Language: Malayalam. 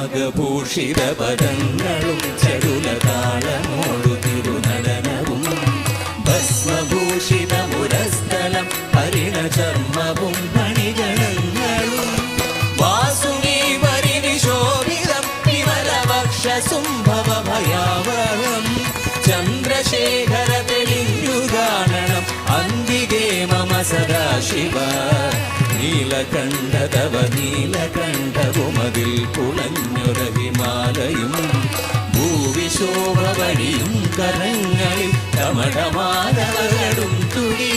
നാഗഭൂഷിത പദങ്ങളും ചരുലതാളമോടു തിരുനടനവും ഭസ്മഭൂഷിത മുരസ്ഥലം ഹരിണ ചർമ്മവും മണിഗണങ്ങളും വാസുകി പരിനിശോഭിതം വിമലവക്ഷസുംഭവ ഭയാവഹം ചന്ദ്രശേഖര തെളിഞ്ഞു കാണണം അന്തികേ മമ സദാശിവ നീലകണ്ഠതവ നീലകണ്ഠവുമതിൽ പുളഞ്ഞൊര ഹിമാലയും ഭൂവിശോഭവടിയും കരങ്ങളിൽ കമടമാലകളും തുടി